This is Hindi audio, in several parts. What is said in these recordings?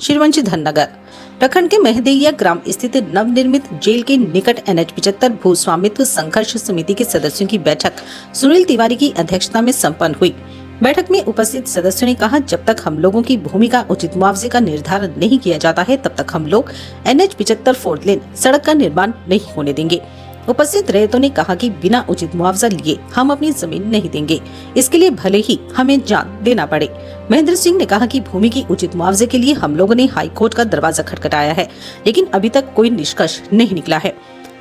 शिरवंशी धननगर प्रखंड के महदैया ग्राम स्थित नवनिर्मित जेल के निकट NH-75 भू स्वामित्व संघर्ष समिति के सदस्यों की बैठक सुनील तिवारी की अध्यक्षता में संपन्न हुई। बैठक में उपस्थित सदस्यों ने कहा, जब तक हम लोगों की भूमि का उचित मुआवजे का निर्धारण नहीं किया जाता है, तब तक हम लोग NH-75 4 लेन सड़क का निर्माण नहीं होने देंगे। उपस्थित रैयतों ने कहा कि बिना उचित मुआवजा लिए हम अपनी जमीन नहीं देंगे, इसके लिए भले ही हमें जान देना पड़े। महेंद्र सिंह ने कहा कि भूमि की उचित मुआवजे के लिए हम लोगों ने हाई कोर्ट का दरवाजा खटखटाया है, लेकिन अभी तक कोई निष्कर्ष नहीं निकला है।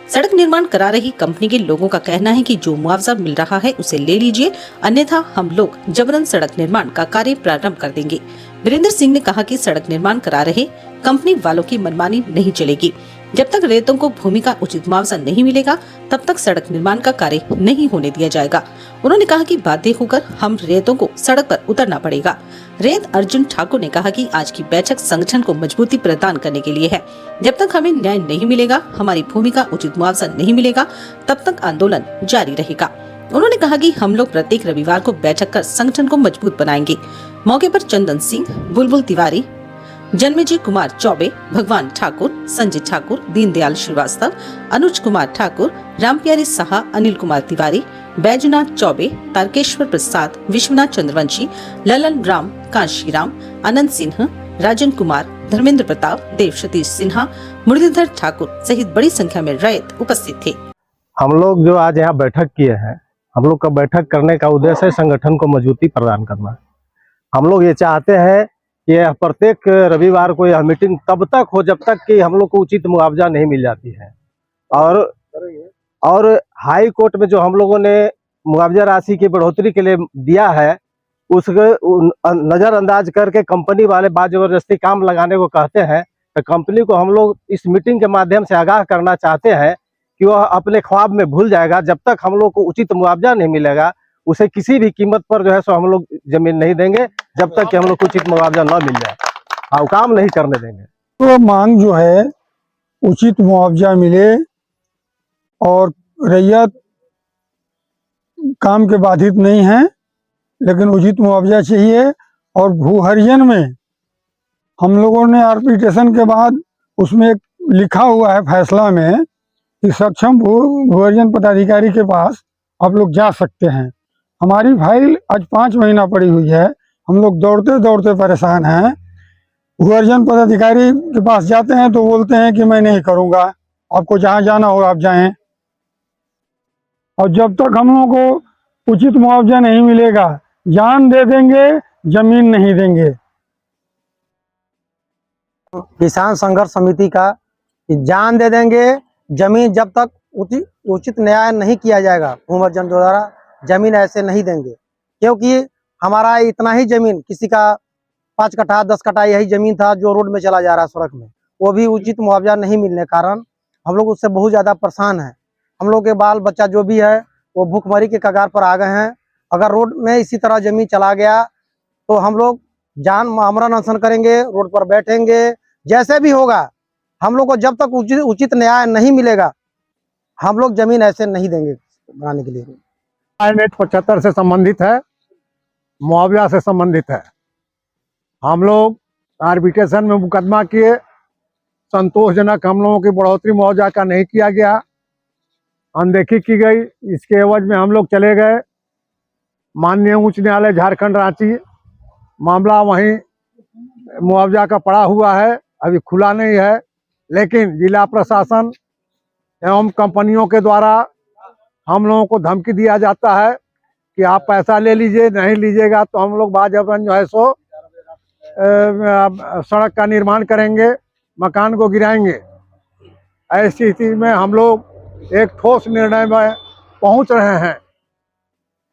सड़क निर्माण करा रही कंपनी के लोगों का कहना है कि जो मुआवजा मिल रहा है उसे ले लीजिए, अन्यथा हम लोग जबरन सड़क निर्माण का कार्य प्रारंभ कर देंगे। वीरेंद्र सिंह ने कहा कि सड़क निर्माण करा रहे कंपनी वालों की मनमानी नहीं चलेगी। जब तक रेतों को भूमि का उचित मुआवजा नहीं मिलेगा, तब तक सड़क निर्माण का कार्य नहीं होने दिया जाएगा। उन्होंने कहा कि बाध्य होकर हम रेतों को सड़क पर उतरना पड़ेगा। रेत अर्जुन ठाकुर ने कहा कि आज की बैठक संगठन को मजबूती प्रदान करने के लिए है। जब तक हमें न्याय नहीं मिलेगा, हमारी भूमि का उचित मुआवजा नहीं मिलेगा, तब तक आंदोलन जारी रहेगा। उन्होंने कहा कि हम लोग प्रत्येक रविवार को बैठक कर संगठन को मजबूत बनाएंगे। मौके पर चंदन सिंह, बुलबुल तिवारी, जन्मेजय कुमार चौबे, भगवान ठाकुर, संजय ठाकुर, दीनदयाल श्रीवास्तव, अनुज कुमार ठाकुर, रामप्यारी साहा, अनिल कुमार तिवारी, बैजनाथ चौबे, तारकेश्वर प्रसाद, विश्वनाथ चंद्रवंशी, ललन राम, काशीराम, आनंद सिंह, राजन कुमार, धर्मेंद्र प्रताप, देव सतीश सिन्हा, मुरलीधर ठाकुर सहित बड़ी संख्या में रैयत उपस्थित थे। हम लोग जो आज यहाँ बैठक किए हैं, हम लोग का बैठक करने का उद्देश्य है संगठन को मजबूती प्रदान करना। हम लोग ये चाहते हैं कि प्रत्येक रविवार को यह मीटिंग तब तक हो जब तक कि हम लोग को उचित मुआवजा नहीं मिल जाती है। और हाई कोर्ट में जो हम लोगों ने मुआवजा राशि की बढ़ोतरी के लिए दिया है, उसको नजरअंदाज करके कंपनी वाले बाद जबरदस्ती काम लगाने को कहते हैं। तो कंपनी को हम लोग इस मीटिंग के माध्यम से आगाह करना चाहते हैं कि वह अपने ख्वाब में भूल जाएगा। जब तक हम लोग को उचित मुआवजा नहीं मिलेगा, उसे किसी भी कीमत पर जो है सो हम लोग जमीन नहीं देंगे, जब तक कि हम लोग को उचित मुआवजा न मिल जाए। हाँ, काम नहीं करने देंगे। तो मांग जो है उचित मुआवजा मिले और रैयत काम के बाधित नहीं है, लेकिन उचित मुआवजा चाहिए। और भू हरिजन में हम लोगों ने आर्बिट्रेशन के बाद उसमें एक लिखा हुआ है फैसला में कि सक्षम भू हरिजन पदाधिकारी के पास आप लोग जा सकते हैं। हमारी फाइल आज 5 महीना पड़ी हुई है, हम लोग दौड़ते दौड़ते परेशान हैं। भू अर्जन पदाधिकारी के पास जाते हैं तो बोलते हैं कि मैं नहीं करूंगा, आपको जहां जाना होगा आप जाएं। और जब तक हम लोगों को उचित मुआवजा नहीं मिलेगा, जान दे देंगे, जमीन नहीं देंगे। किसान संघर्ष समिति का जान दे देंगे, जमीन जब तक उचित न्याय नहीं किया जाएगा, भू अर्जन द्वारा जमीन ऐसे नहीं देंगे। क्योंकि हमारा इतना ही जमीन, किसी का 5 कट्ठा 10 कट्ठा यही जमीन था जो रोड में चला जा रहा है सड़क में, वो भी उचित मुआवजा नहीं मिलने के कारण हम लोग उससे बहुत ज़्यादा परेशान हैं। हम लोग के बाल बच्चा जो भी है वो भूखमरी के कगार पर आ गए हैं। अगर रोड में इसी तरह जमीन चला गया तो हम लोग जान आमरण अनशन करेंगे, रोड पर बैठेंगे, जैसे भी होगा। हम लोग को जब तक उचित न्याय नहीं मिलेगा, हम लोग जमीन ऐसे नहीं देंगे बनाने के लिए। NH-75 से संबंधित है, मुआवजा से संबंधित है। हम लोग आर्बिट्रेशन में मुकदमा किए, संतोषजनक हम लोगों की बढ़ोतरी मुआवजा का नहीं किया गया, अनदेखी की गई। इसके एवज में हम लोग चले गए माननीय उच्च न्यायालय झारखंड रांची। मामला वहीं मुआवजा का पड़ा हुआ है, अभी खुला नहीं है, लेकिन जिला प्रशासन एवं कंपनियों के द्वारा हम लोगों को धमकी दिया जाता है कि आप पैसा ले लीजिए, नहीं लीजिएगा तो हम लोग बाजबरन जो है सो सड़क का निर्माण करेंगे, मकान को गिराएंगे। ऐसी स्थिति में हम लोग एक ठोस निर्णय में पहुंच रहे हैं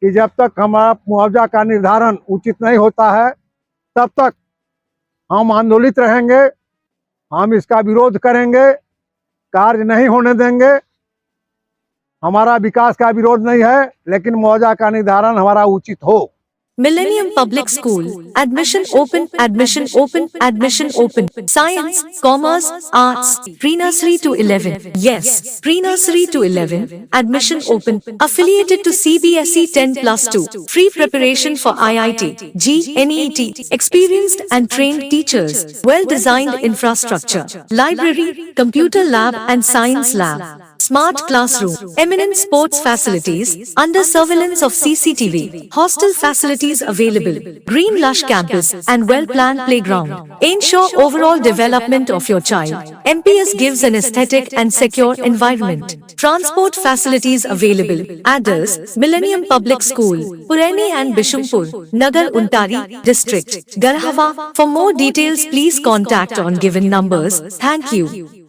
कि जब तक हमारा मुआवजा का निर्धारण उचित नहीं होता है, तब तक हम आंदोलित रहेंगे, हम इसका विरोध करेंगे, कार्य नहीं होने देंगे। हमारा विकास का विरोध नहीं है, लेकिन मुआवजा का निर्धारण हमारा उचित हो। Millennium Public School. Admission open, admission open, admission open. Science, Commerce, Arts, Pre-Nursery to 11. Yes, Pre-Nursery to 11. Admission open. Affiliated to CBSE 10+2. Free preparation for IIT, NET. Experienced and trained teachers. Well-designed infrastructure. Library, computer lab and science lab. Smart classroom, eminent sports facilities, under surveillance of CCTV, hostel facilities available, green lush campus and well-planned playground. Ensure overall development of your child. MPS gives an aesthetic and secure environment. Transport facilities available. Address, Millennium Public School, Purani and Bishumpur, Nagar Untari, District, Garhava. For more details please contact on given numbers. Thank you.